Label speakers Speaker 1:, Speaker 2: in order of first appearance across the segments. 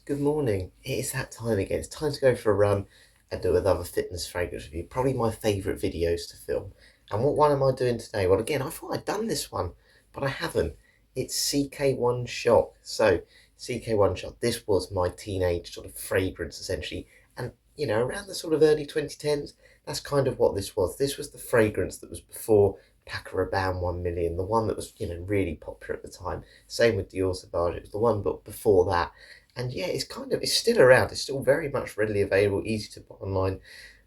Speaker 1: Good morning. It is that time again. It's time to go for a run and do another fitness fragrance review. Probably my favourite videos to film. And what one am I doing today? Well, again, I thought I'd done this one, but I haven't. It's CK1 Shock. So, CK1 Shock, this was my teenage sort of fragrance essentially. And, around the sort of early 2010s, that's kind of what this was. This was the fragrance that was before Paco Rabanne 1 million, the one that was, really popular at the time. Same with Dior Sauvage, it was the one but before that. And yeah, it's still around. It's still very much readily available, easy to buy online,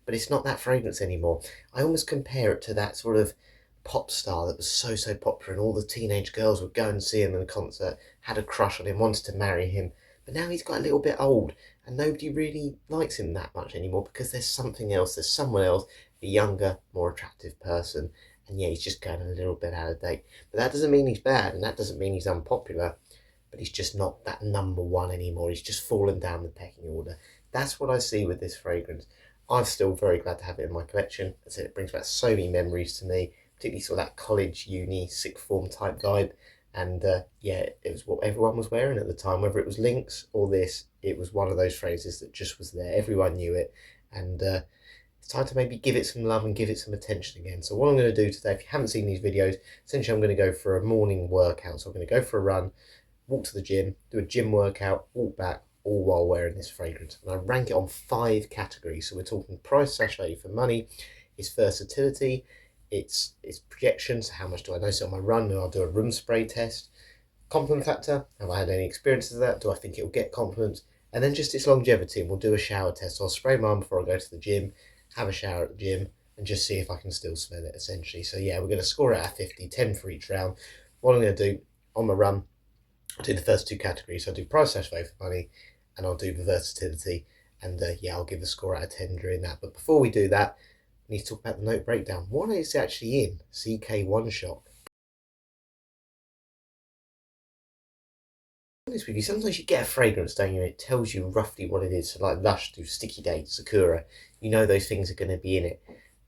Speaker 1: but it's not that fragrance anymore. I almost compare it to that sort of pop star that was so popular, and all the teenage girls would go and see him in a concert, had a crush on him, wanted to marry him. But now he's got a little bit old, and nobody really likes him that much anymore because there's something else. There's someone else, a younger, more attractive person, and yeah, he's just going a little bit out of date. But that doesn't mean he's bad, and that doesn't mean he's unpopular, but he's just not that number one anymore. He's just fallen down the pecking order. That's what I see with this fragrance. I'm still very glad to have it in my collection. As I said, it brings back so many memories to me, particularly sort of that college, uni, sixth form type vibe. And yeah, it was what everyone was wearing at the time, whether it was Lynx or this. It was one of those phrases that just was there. Everyone knew it. And it's time to maybe give it some love and give it some attention again. So what I'm going to do today, if you haven't seen these videos, essentially I'm going to go for a morning workout. So I'm going to go for a run, walk to the gym, do a gym workout, walk back, all while wearing this fragrance. And I rank it on 5 categories. So we're talking price slash value for money, its versatility, its projections, how much do I notice on my run, and I'll do a room spray test, compliment factor, have I had any experiences of that, do I think it'll get compliments, and then just its longevity, and we'll do a shower test. So I'll spray my arm before I go to the gym, have a shower at the gym, and just see if I can still smell it essentially. So yeah, we're going to score it out of 50, 10 for each round. What I'm going to do on my run, I'll do the first 2 categories. So I'll do price slash value for money, and I'll do the versatility. And yeah, I'll give the score out of 10 during that. But before we do that, we need to talk about the note breakdown. What is actually in CK1 Shock? Honest with you, sometimes you get a fragrance, don't you? It tells you roughly what it is. So like Lush do Sticky Date, Sakura, you know those things are going to be in it.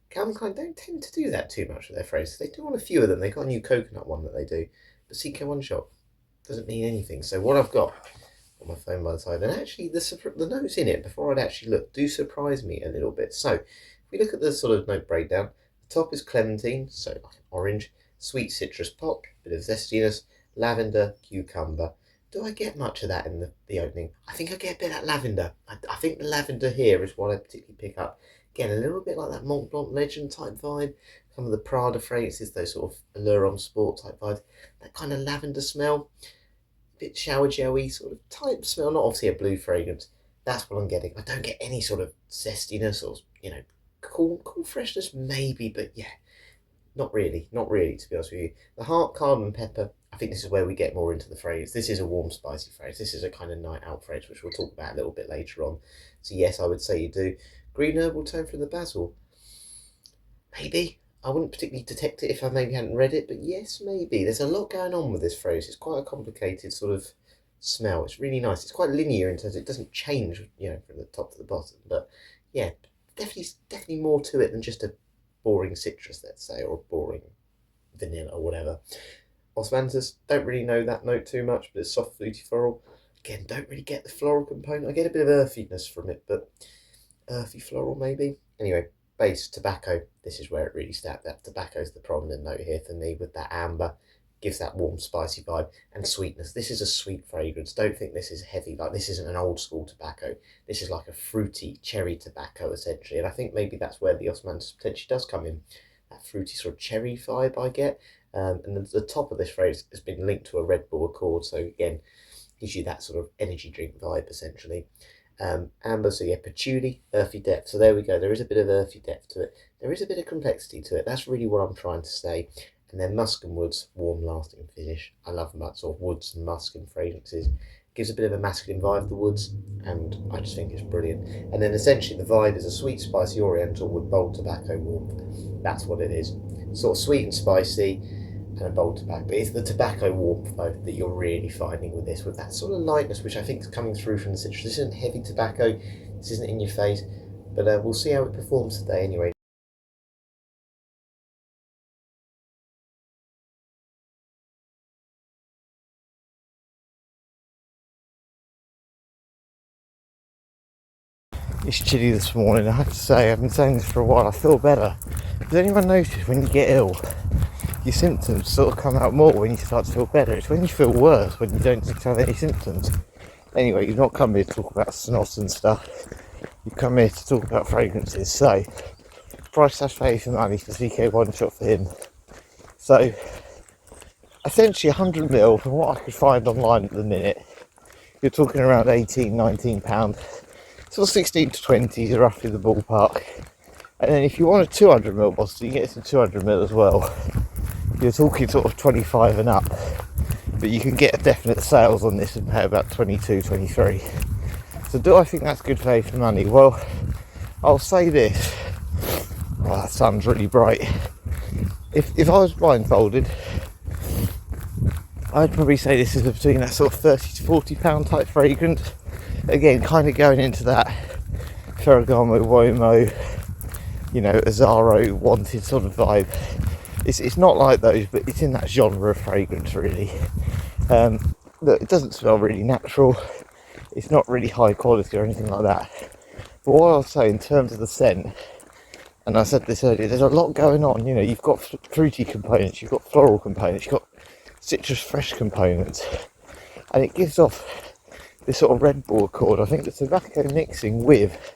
Speaker 1: Calvin Klein don't tend to do that too much with their fragrances. They do on a few of them. They got a new coconut one that they do, but CK1 Shock doesn't mean anything. So what I've got on my phone by the side, and actually the notes in it before I'd actually look do surprise me a little bit. So if we look at the sort of note breakdown, the top is clementine, so like orange, sweet citrus pop, bit of zestiness, lavender, cucumber. Do I get much of that in the opening? I think I get a bit of that lavender. I think the lavender here is what I particularly pick up. Again, a little bit like that Mont Blanc Legend type vibe. Some of the Prada fragrances, those sort of Allure on Sport type vibes. That kind of lavender smell, bit shower jelly sort of type smell, not obviously a blue fragrance. That's what I'm getting. I don't get any sort of zestiness or cool freshness maybe, but yeah, not really to be honest with you. The heart, cardamom, pepper. I think this is where we get more into the phrase. This is a warm, spicy phrase. This is a kind of night out phrase, which we'll talk about a little bit later on. So yes, I would say you do. Green herbal tone from the basil. Maybe. I wouldn't particularly detect it if I maybe hadn't read it, but yes, maybe. There's a lot going on with this phrase. It's quite a complicated sort of smell. It's really nice. It's quite linear in terms of it doesn't change, from the top to the bottom. But yeah, definitely more to it than just a boring citrus, let's say, or a boring vanilla or whatever. Osmanthus, don't really know that note too much, but it's soft, fruity floral. Again, don't really get the floral component. I get a bit of earthiness from it, but earthy floral maybe. Anyway, base tobacco. This is where it really stands out. Tobacco is the prominent note here for me with that amber. Gives that warm, spicy vibe and sweetness. This is a sweet fragrance. Don't think this is heavy. Like this isn't an old school tobacco. This is like a fruity cherry tobacco essentially. And I think maybe that's where the Osmanthus potentially does come in. That fruity sort of cherry vibe I get. And the top of this phrase has been linked to a Red Bull Accord. So again, gives you that sort of energy drink vibe essentially. Amber, so yeah, patchouli, earthy depth. So there we go. There is a bit of earthy depth to it. There is a bit of complexity to it. That's really what I'm trying to say. And then musk and woods, warm, lasting finish. I love sort of woods and musk and fragrances. Gives a bit of a masculine vibe, the woods, and I just think it's brilliant. And then essentially the vibe is a sweet, spicy oriental with bold tobacco warmth. That's what it is. Sort of sweet and spicy, and a bold tobacco. But it's the tobacco warmth though that you're really finding with this, with that sort of lightness, which I think is coming through from the citrus. This isn't heavy tobacco. This isn't in your face, but we'll see how it performs today anyway.
Speaker 2: It's chilly this morning. I have to say, I've been saying this for a while. I feel better. Does anyone notice when you get ill, your symptoms sort of come out more when you start to feel better? It's when you feel worse when you don't have any symptoms. Anyway, you've not come here to talk about snot and stuff. You've come here to talk about fragrances. So, price / value for money for CK One Shot for him. So, essentially 100ml from what I could find online at the minute. You're talking around £18-19. Sort of 16 to 20 is roughly the ballpark. And then if you want a 200ml bottle, you get some 200ml as well. You're talking sort of 25 and up. But you can get definite sales on this and pay about 22, 23. So do I think that's good value for money? Well, I'll say this. Oh, that sun's really bright. If I was blindfolded, I'd probably say this is between that sort of £30 to £40 type fragrance. Again, kind of going into that Ferragamo, Uomo, Azzaro wanted sort of vibe. It's not like those, but it's in that genre of fragrance really. Look, it doesn't smell really natural. It's not really high quality or anything like that. But what I'll say in terms of the scent, and I said this earlier, there's a lot going on. You've got fruity components, you've got floral components, you've got citrus fresh components, and it gives off this sort of Red Bull accord. I think the tobacco mixing with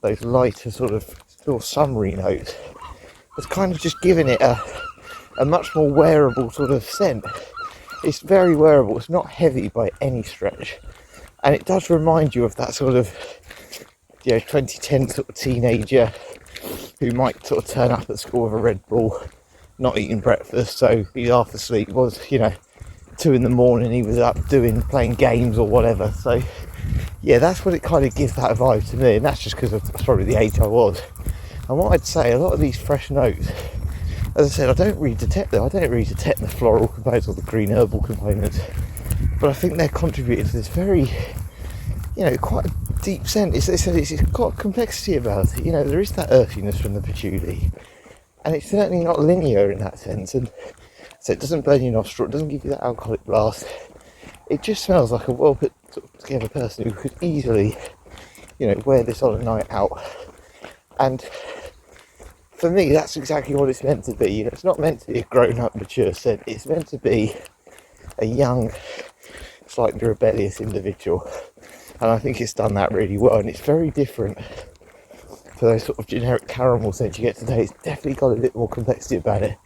Speaker 2: those lighter sort of summery notes has kind of just given it a much more wearable sort of scent. It's very wearable, it's not heavy by any stretch, and it does remind you of that sort of 2010 sort of teenager who might sort of turn up at school with a Red Bull, not eating breakfast, so he's half asleep. It was 2 in the morning, he was up playing games or whatever. So yeah, that's what it kind of gives that vibe to me, and that's just because of probably the age I was. And what I'd say, a lot of these fresh notes, as I said, I don't really detect them. I don't really detect the floral components or the green herbal components, but I think they're contributing to this very, quite a deep scent. It's got complexity about it. There is that earthiness from the patchouli, and it's certainly not linear in that sense. And so it doesn't burn your nostril, it doesn't give you that alcoholic blast. It just smells like a well put together person who could easily, wear this on a night out. And for me, that's exactly what it's meant to be. It's not meant to be a grown-up, mature scent. It's meant to be a young, slightly rebellious individual. And I think it's done that really well. And it's very different to those sort of generic caramel scents you get today. It's definitely got a bit more complexity about it.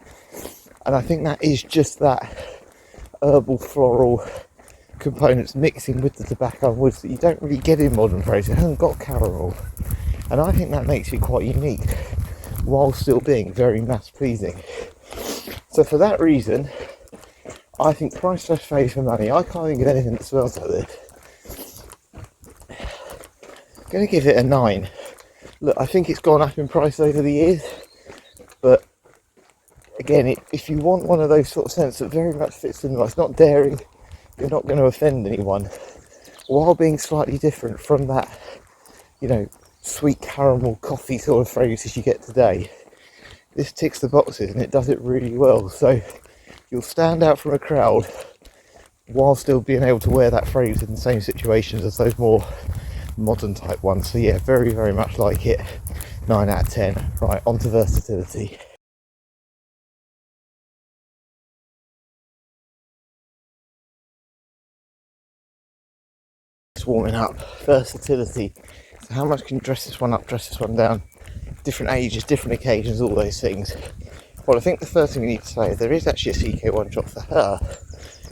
Speaker 2: And I think that is just that herbal, floral components mixing with the tobacco and woods that you don't really get in modern fragrance. It hasn't got caramel. And I think that makes it quite unique, while still being very mass pleasing. So for that reason, I think price / value for money, I can't think of anything that smells like this. I'm going to give it a 9. Look, I think it's gone up in price over the years, but again, if you want one of those sort of scents that very much fits in, it's not daring, you're not going to offend anyone, while being slightly different from that, sweet caramel coffee sort of fragrances you get today. This ticks the boxes and it does it really well. So you'll stand out from a crowd while still being able to wear that fragrance in the same situations as those more modern type ones. So yeah, very, very much like it. 9 out of 10. Right, on to versatility. It's warming up. Versatility. So how much can you dress this one up, dress this one down? Different ages, different occasions, all those things. Well, I think the first thing we need to say is there is actually a CK One Shot for her.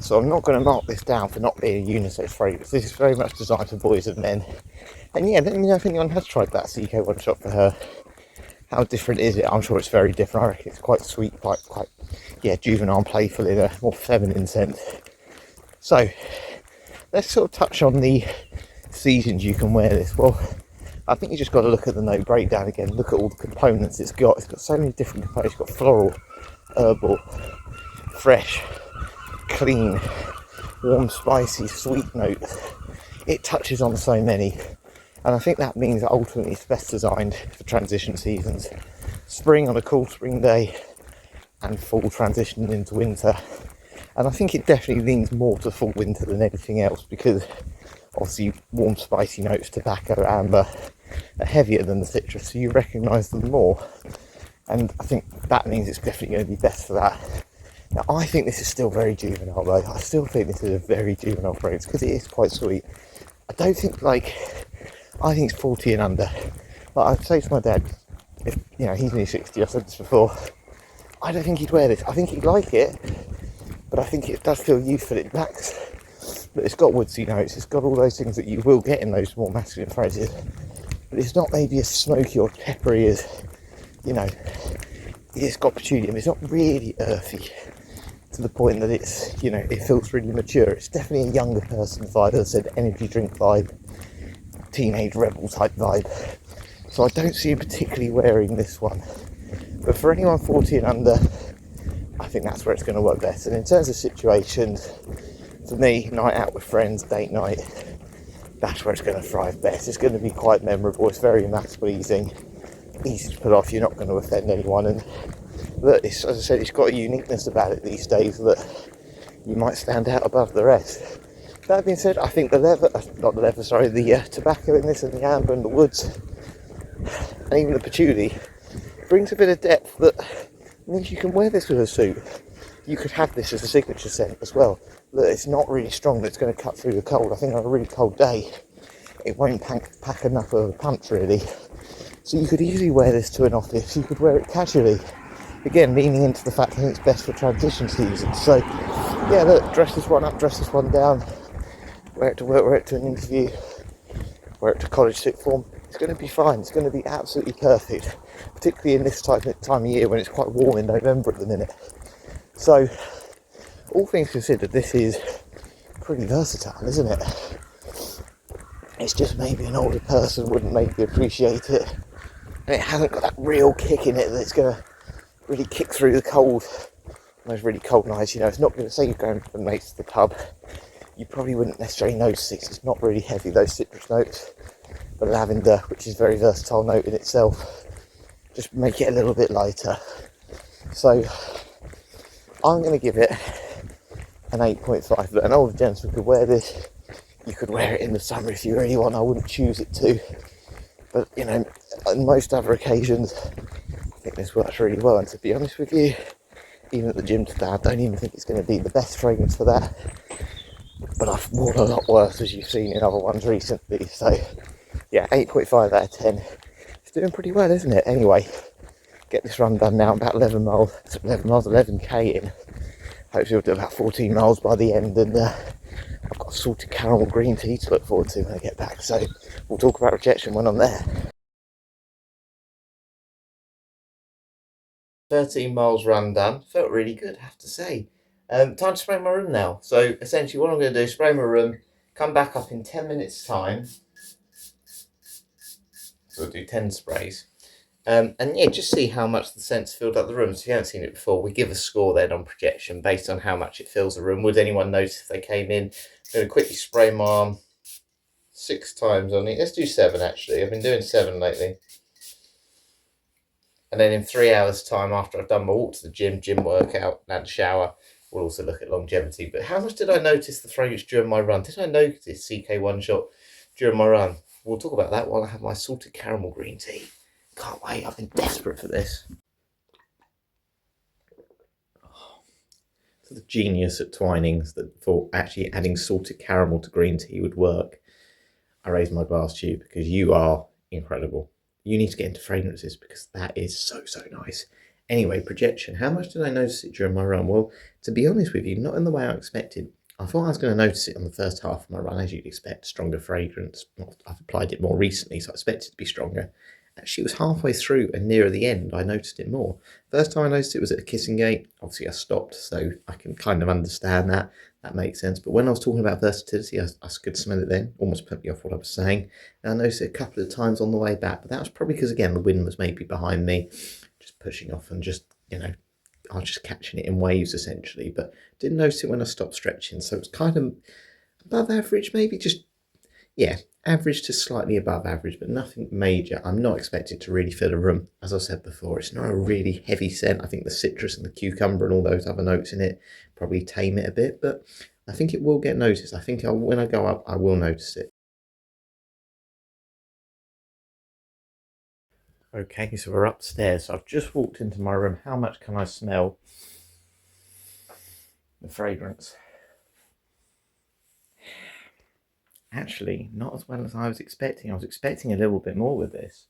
Speaker 2: So I'm not going to mark this down for not being a unisex fragrance. This is very much designed for boys and men. And yeah, let me know if anyone has tried that CK One Shot for her. How different is it? I'm sure it's very different. I reckon it's quite sweet, quite juvenile and playful in a more feminine sense. So let's sort of touch on the seasons you can wear this. Well, I think you just got to look at the note breakdown again. Look at all the components it's got. It's got so many different components. It's got floral, herbal, fresh, clean, warm, spicy, sweet notes. It touches on so many, and I think that means that ultimately it's best designed for transition seasons. Spring on a cool spring day, and fall transitioning into winter. And I think it definitely leans more to fall winter than anything else, because obviously warm, spicy notes, tobacco, amber, are heavier than the citrus, so you recognise them more. And I think that means it's definitely going to be best for that. Now, I think this is still very juvenile though. I still think this is a very juvenile fragrance because it is quite sweet. I don't think I think it's 40 and under. Like I'd say to my dad, if you know he's nearly 60, I've said this before, I don't think he'd wear this. I think he'd like it, but I think it does feel youthful. It lacks, but it's got woodsy notes. It's got all those things that you will get in those more masculine fragrances. But it's not maybe as smoky or peppery as, you know, it's got patchouli. It's not really earthy to the point that it's, you know, it feels really mature. It's definitely a younger person vibe, as I said, energy drink vibe, teenage rebel type vibe. So I don't see him particularly wearing this one. But for anyone 40 and under, I think that's where it's going to work best. And in terms of situations, for me, night out with friends, date night, that's where it's going to thrive best. It's going to be quite memorable. It's very mass pleasing, easy to put off. You're not going to offend anyone. And look, as I said, it's got a uniqueness about it these days that you might stand out above the rest. That being said, I think the tobacco in this and the amber and the woods and even the patchouli brings a bit of depth that means you can wear this with a suit. You could have this as a signature scent as well. Look, it's not really strong, but it's going to cut through the cold. I think on a really cold day, it won't pack enough of a punch really. So you could easily wear this to an office. You could wear it casually. Again, leaning into the fact that it's best for transition seasons. So, yeah, look, dress this one up, dress this one down. Wear it to work, wear it to an interview, wear it to college sixth form. It's going to be fine. It's going to be absolutely perfect, particularly in this time of year when it's quite warm in November at the minute. So, all things considered, this is pretty versatile, isn't it? It's just maybe an older person wouldn't maybe appreciate it, and it hasn't got that real kick in it that's going to really kick through the cold. Those really cold nights, you know, it's not going to say you're going with mates to the pub. You probably wouldn't necessarily notice it. It's not really heavy, those citrus notes. The lavender, which is a very versatile note in itself, just make it a little bit lighter. So I'm going to give it an 8.5. But an older gentleman could wear this. You could wear it in the summer if you really want. I wouldn't choose it to. But, you know, on most other occasions, I think this works really well. And to be honest with you, even at the gym today, I don't even think it's going to be the best fragrance for that. But I've worn a lot worse, as you've seen in other ones recently. So, yeah, 8.5 out of 10. It's doing pretty well, isn't it? Anyway, get this run done now. About 11k in. Hopefully we'll do about 14 miles by the end. And I've got salted caramel green tea to look forward to when I get back. So we'll talk about rejection when I'm there. 13 miles run done. Felt really good, I have to say. Time to spray my room now. So essentially what I'm going to do is spray my room, come back up in 10 minutes time. So I'll do 10 sprays. And yeah, just see how much the scent's filled up the room. So if you haven't seen it before, we give a score then on projection based on how much it fills the room. Would anyone notice if they came in? I'm going to quickly spray my arm 6 times on it. Let's do 7 actually. I've been doing 7 lately. And then in 3 hours time, after I've done my walk to the gym workout, and had a shower, we'll also look at longevity. But how much did I notice the fragrance during my run? Did I notice CK One Shot during my run? We'll talk about that while I have my salted caramel green tea. Can't wait, I've been desperate for this. So the genius at Twinings that thought actually adding salted caramel to green tea would work. I raise my glass to you because you are incredible. You need to get into fragrances because that is so nice. Anyway, projection. How much did I notice it during my run? Well, to be honest with you, not in the way I expected. I thought I was going to notice it on the first half of my run, as you'd expect. Stronger fragrance. I've applied it more recently, so I expected it to be stronger. Actually, it was halfway through and nearer the end I noticed it more. First time I noticed it was at a kissing gate. Obviously, I stopped, so I can kind of understand that. That makes sense. But when I was talking about versatility, I could smell it then. Almost put me off what I was saying. And I noticed it a couple of times on the way back. But that was probably because, again, the wind was maybe behind me. Just pushing off and just, you know, I was just catching it in waves, essentially. But didn't notice it when I stopped stretching. So it was kind of above average, maybe just, yeah, average to slightly above average, but nothing major. I'm not expecting to really fill a room. As I said before, it's not a really heavy scent. I think the citrus and the cucumber and all those other notes in it probably tame it a bit, but I think it will get noticed. I think when I go up, I will notice it. Okay, so we're upstairs. So I've just walked into my room. How much can I smell the fragrance? Actually, not as well as I was expecting. I was expecting a little bit more with this.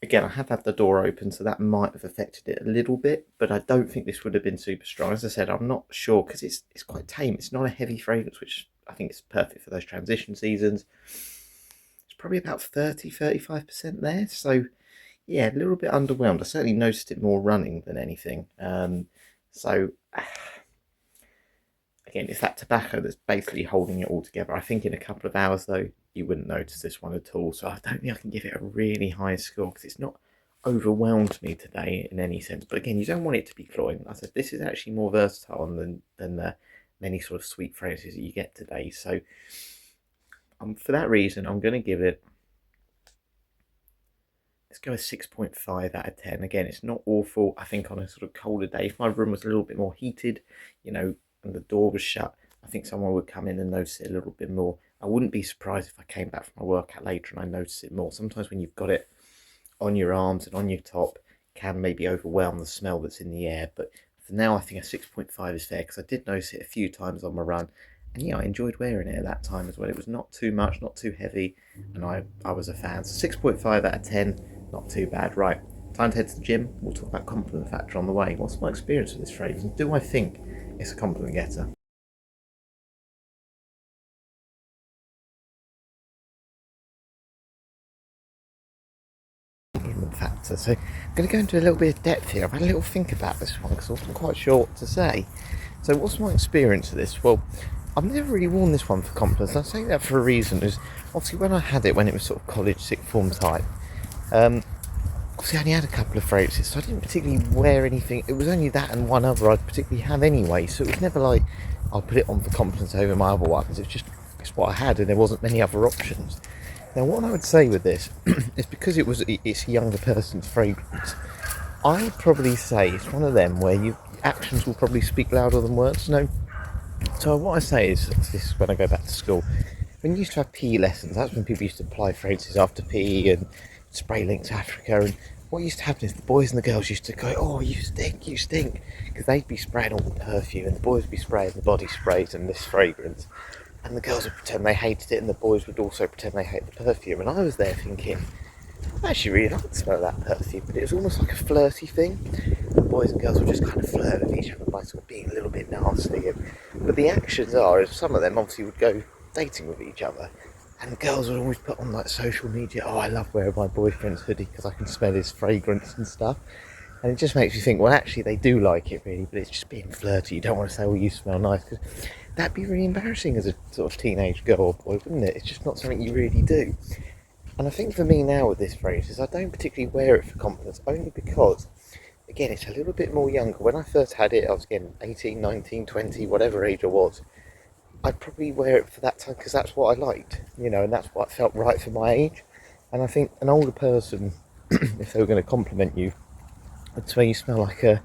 Speaker 2: Again, I have had the door open, so that might have affected it a little bit, but I don't think this would have been super strong. As I said, I'm not sure because it's quite tame. It's not a heavy fragrance, which I think is perfect for those transition seasons. It's probably about 30-35% there. So yeah, a little bit underwhelmed. I certainly noticed it more running than anything. So again, it's that tobacco that's basically holding it all together. I think in a couple of hours though, you wouldn't notice this one at all. So I don't think I can give it a really high score because it's not overwhelmed me today in any sense. But again, you don't want it to be cloying. I said this is actually more versatile than the many sort of sweet phrases that you get today. So for that reason, I'm going to give it, let's go a 6.5 out of 10. Again, it's not awful. I think on a sort of colder day, if my room was a little bit more heated, you know, and the door was shut, I think someone would come in and notice it a little bit more. I wouldn't be surprised if I came back from my workout later and I noticed it more. Sometimes when you've got it on your arms and on your top, can maybe overwhelm the smell that's in the air. But for now, I think a 6.5 is fair because I did notice it a few times on my run. And yeah, I enjoyed wearing it at that time as well. It was not too much, not too heavy, and I was a fan. So 6.5 out of 10, not too bad. Right, time to head to the gym. We'll talk about compliment factor on the way. What's my experience with this fragrance? And do I think it's a compliment getter? Factor. So I'm going to go into a little bit of depth here. I've had a little think about this one because I wasn't quite sure what to say. So what's my experience of this? Well, I've never really worn this one for compliments. I say that for a reason. Is obviously when I had it when it was sort of college sixth form type. Obviously I only had a couple of fragrances, so I didn't particularly wear anything. It was only that and one other I'd particularly have anyway. So it was never like I'll put it on for compliments over my other ones. It's what I had, and there wasn't many other options. Now, what I would say with this is because it's a younger person's fragrance, I would probably say it's one of them where actions will probably speak louder than words. No. So what I say is, this is when I go back to school, when you used to have PE lessons, that's when people used to apply fragrances after PE and spray Lynx Africa. And what used to happen is the boys and the girls used to go, "Oh, you stink," because they'd be spraying all the perfume and the boys would be spraying the body sprays and this fragrance. And the girls would pretend they hated it and the boys would also pretend they hated the perfume. And I was there thinking, I actually really like the smell of that perfume, but it was almost like a flirty thing. The boys and girls would just kind of flirt with each other by sort of being a little bit nasty. But the actions are, some of them obviously would go dating with each other. And the girls would always put on like social media, "Oh, I love wearing my boyfriend's hoodie because I can smell his fragrance and stuff." And it just makes you think, well, actually they do like it really, but it's just being flirty. You don't want to say, "Oh, you smell nice," because that'd be really embarrassing as a sort of teenage girl or boy, wouldn't it? It's just not something you really do. And I think for me now with this phrase is I don't particularly wear it for compliments, only because, again, it's a little bit more younger. When I first had it, I was again 18, 19, 20, whatever age I was. I'd probably wear it for that time because that's what I liked, and that's what felt right for my age. And I think an older person, if they were going to compliment you, would say you smell like a,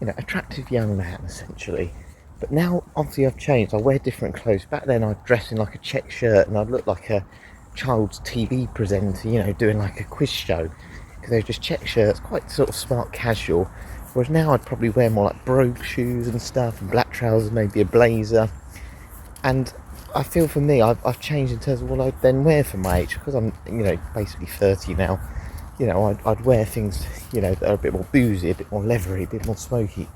Speaker 2: attractive young man, essentially. But now, obviously, I've changed. I wear different clothes. Back then, I'd dress in like a check shirt and I'd look like a child's TV presenter, doing like a quiz show. Because they were just check shirts, quite sort of smart casual. Whereas now, I'd probably wear more like brogue shoes and stuff, and black trousers, maybe a blazer. And I feel for me, I've changed in terms of what I'd then wear for my age. Because I'm, basically 30 now. I'd wear things, that are a bit more boozy, a bit more leathery, a bit more smoky.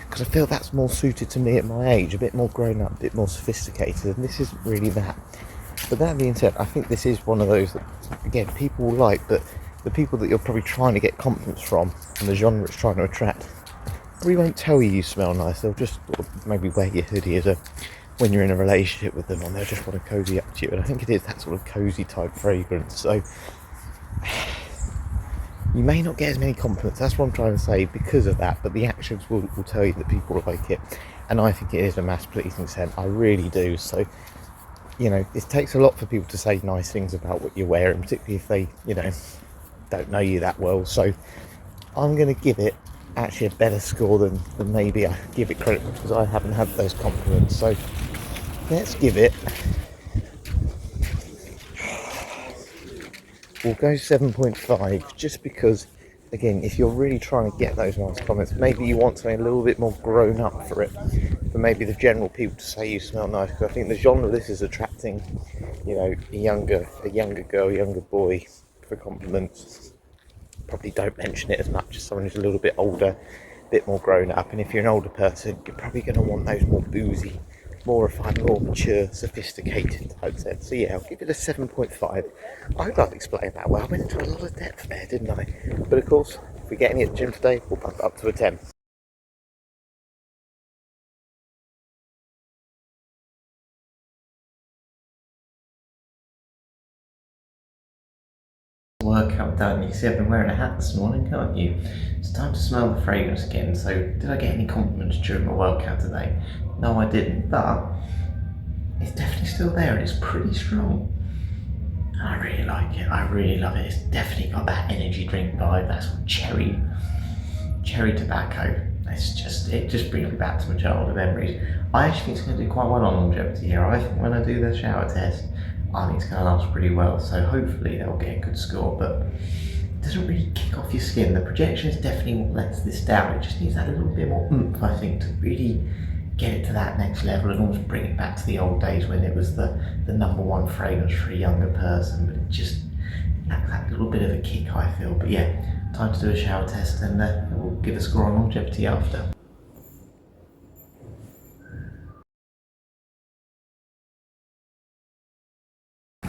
Speaker 2: Because I feel that's more suited to me at my age, a bit more grown up, a bit more sophisticated, and this isn't really that. But that being said, I think this is one of those that, again, people will like, but the people that you're probably trying to get compliments from, and the genre it's trying to attract, probably won't tell you smell nice. They'll just sort of maybe wear your hoodie when you're in a relationship with them, and they'll just want to cozy up to you. And I think it is that sort of cozy type fragrance. So you may not get as many compliments, that's what I'm trying to say, because of that, but the actions will tell you that people like it. And I think it is a mass-pleasing scent, I really do. So, it takes a lot for people to say nice things about what you're wearing, particularly if they, don't know you that well. So I'm going to give it actually a better score than maybe I give it credit for, because I haven't had those compliments. So let's give it we'll go 7.5 just because, again, if you're really trying to get those nice comments, maybe you want something a little bit more grown up for it. For maybe the general people to say you smell nice, because I think the genre this is attracting, you know, a younger girl, younger boy for compliments. Probably don't mention it as much as someone who's a little bit older, a bit more grown up. And if you're an older person, you're probably going to want those more boozy, more refined, more mature, sophisticated type scents. So yeah, I'll give it a 7.5. I hope I've explained that well. I went into a lot of depth there, didn't I? But of course, if we're getting it at the gym today, we'll bump it up to a 10. Workout done. You can see I've been wearing a hat this morning, can't you? It's time to smell the fragrance again. So, did I get any compliments during my workout today? No, I didn't, but it's definitely still there and it's pretty strong. I really like it. I really love it. It's definitely got that energy drink vibe. That's cherry tobacco. It just brings me back to my childhood memories. I actually think it's going to do quite well on longevity here. I think when I do the shower test, I think it's going to last pretty well. So hopefully they'll get a good score, but it doesn't really kick off your skin. The projection is definitely what lets this down. It just needs that little bit more oomph, I think, to really get it to that next level and almost bring it back to the old days when it was the number one fragrance for a younger person. But it just lacks that little bit of a kick, I feel. But yeah, time to do a shower test and we'll give a score on longevity after.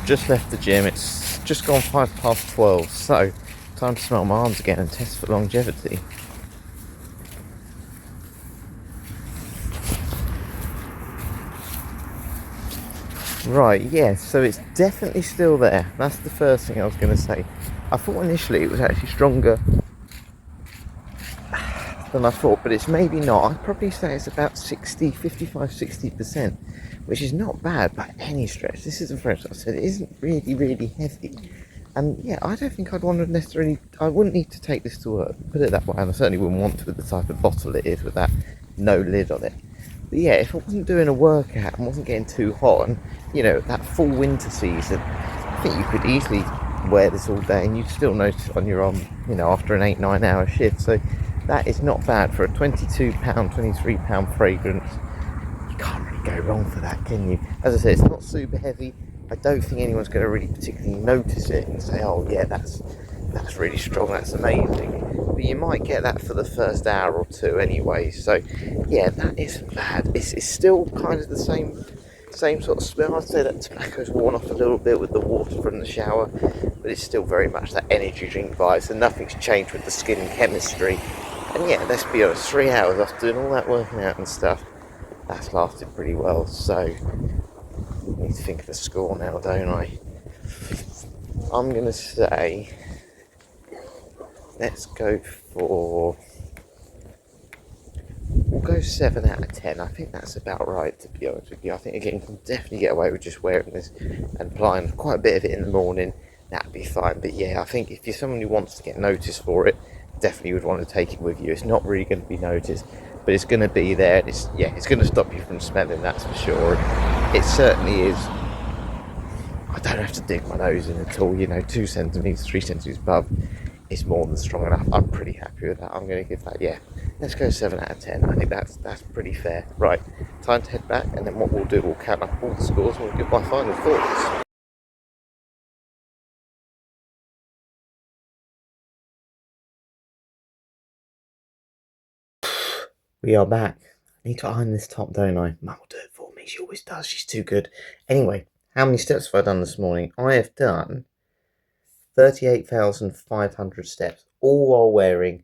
Speaker 2: Just left the gym, it's just gone 12:05, so time to smell my arms again and test for longevity. Right, yeah, so it's definitely still there. That's the first thing I was going to say. I thought initially it was actually stronger than I thought, but it's maybe not. I'd probably say it's about 55-60%, which is not bad by any stretch. This is a fragrance, I said, it isn't really heavy. And yeah, I don't think I'd want to necessarily, I wouldn't need to take this to work, put it that way, and I certainly wouldn't want to with the type of bottle it is with that no lid on it. But yeah, if I wasn't doing a workout and wasn't getting too hot and, you know, that full winter season, I think you could easily wear this all day and you'd still notice it on your arm, you know, after an 8-9 hour shift. So that is not bad for a £22, £23 fragrance. You can't really go wrong for that, can you? As I said, it's not super heavy. I don't think anyone's going to really particularly notice it and say, oh yeah, that's really strong, that's amazing. But you might get that for the first hour or two anyway. So yeah, that isn't bad. It's still kind of the same sort of smell. I'd say that tobacco's worn off a little bit with the water from the shower, but it's still very much that energy drink vibe, so nothing's changed with the skin chemistry. And yeah, let's be honest, 3 hours after doing all that working out and stuff, that's lasted pretty well. So I need to think of a score now, don't I? I'm going to say, let's go for, we'll go 7 out of 10. I think that's about right, to be honest with you. I think, again, you can definitely get away with just wearing this and applying quite a bit of it in the morning. That'd be fine. But yeah, I think if you're someone who wants to get noticed for it, definitely would want to take it with you. It's not really going to be noticed, but it's going to be there. It's going to stop you from smelling, that's for sure. It certainly is. I don't have to dig my nose in at all, you know, 2 centimetres, 3 centimetres above is more than strong enough. I'm pretty happy with that. I'm going to give that, yeah, let's go 7 out of 10. I think that's pretty fair. Right, time to head back, and then what we'll do, we'll count up all the scores and we'll give my final thoughts. We are back. I need to iron this top, don't I? Mum will do it for me. She always does. She's too good. Anyway, how many steps have I done this morning? I have done 38,500 steps, all while wearing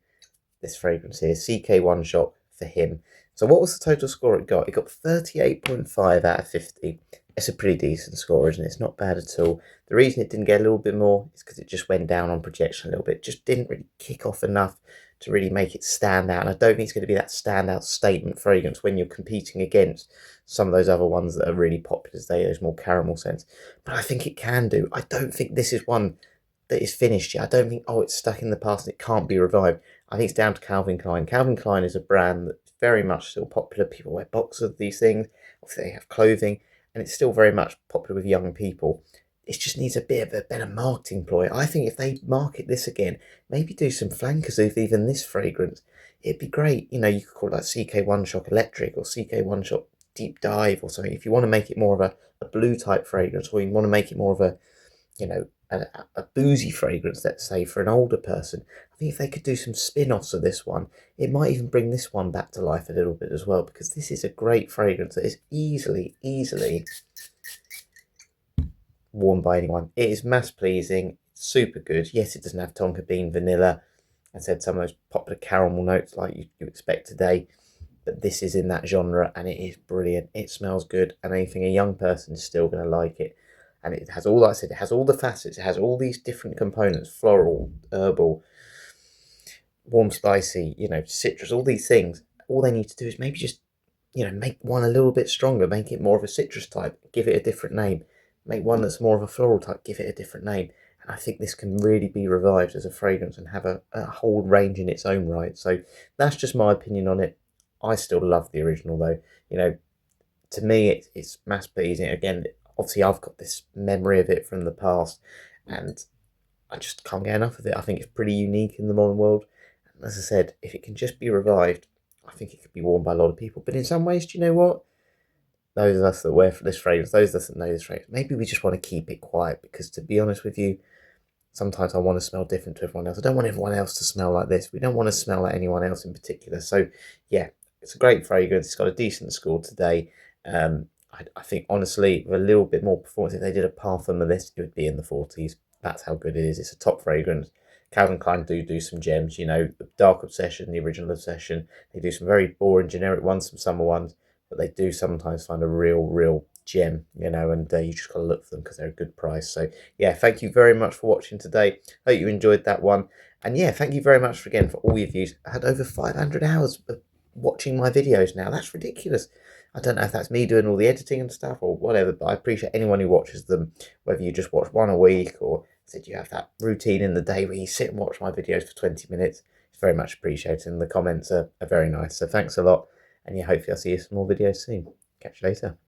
Speaker 2: this fragrance here, CK1 Shot for him. So what was the total score it got? It got 38.5 out of 50. It's a pretty decent score, isn't it? It's not bad at all. The reason it didn't get a little bit more is because it just went down on projection a little bit. Just didn't really kick off enough to really make it stand out. And I don't think it's going to be that standout statement fragrance when you're competing against some of those other ones that are really popular today, those more caramel scents. But I think it can do. I don't think this is one that is finished yet. I don't think, it's stuck in the past and it can't be revived. I think it's down to Calvin Klein. Calvin Klein is a brand that's very much still popular. People wear boxes of these things. Obviously, they have clothing, and it's still very much popular with young people.
Speaker 1: it just needs a bit of a better marketing ploy. I think if they market this again, maybe do some flankers of even this fragrance, it'd be great. You know, you could call it like CK1 Shock Electric or CK1 Shock Deep Dive or something. If you want to make it more of a blue type fragrance, or you want to make it more of a, you know, a boozy fragrance, let's say, for an older person, I think if they could do some spin-offs of this one, it might even bring this one back to life a little bit as well, because this is a great fragrance that is easily worn by anyone. It is mass pleasing, super good. Yes, it doesn't have tonka bean, vanilla. I said some of those popular caramel notes like you expect today, but this is in that genre and it is brilliant. It smells good, and anything a young person is still going to like it. And it has all, like I said, it has all the facets. It has all these different components: floral, herbal, warm, spicy, you know, citrus, all these things. All they need to do is maybe just, you know, make one a little bit stronger, make it more of a citrus type, give it a different name. Make one that's more of a floral type, give it a different name. And I think this can really be revived as a fragrance and have a whole range in its own right. So that's just my opinion on it. I still love the original though. You know, to me, it's mass pleasing. Again, obviously, I've got this memory of it from the past, and I just can't get enough of it. I think it's pretty unique in the modern world. And as I said, if it can just be revived, I think it could be worn by a lot of people. But in some ways, do you know what? Those of us that wear this fragrance, those of us that know this fragrance, maybe we just want to keep it quiet, because to be honest with you, sometimes I want to smell different to everyone else. I don't want everyone else to smell like this. We don't want to smell like anyone else in particular. So yeah, it's a great fragrance. It's got a decent score today. I think honestly, with a little bit more performance, if they did a parfum of this, it would be in the 40s. That's how good it is. It's a top fragrance. Calvin Klein do some gems, you know, the Dark Obsession, the original Obsession. They do some very boring generic ones, some summer ones, but they do sometimes find a real gem, you know, and you just got to look for them because they're a good price. So yeah, thank you very much for watching today. Hope you enjoyed that one. And yeah, thank you very much again for all your views. I had over 500 hours of watching my videos now. That's ridiculous. I don't know if that's me doing all the editing and stuff or whatever, but I appreciate anyone who watches them, whether you just watch one a week or said you have that routine in the day where you sit and watch my videos for 20 minutes. It's very much appreciated, and the comments are very nice. So thanks a lot, and yeah, hopefully I'll see you some more videos soon. Catch you later.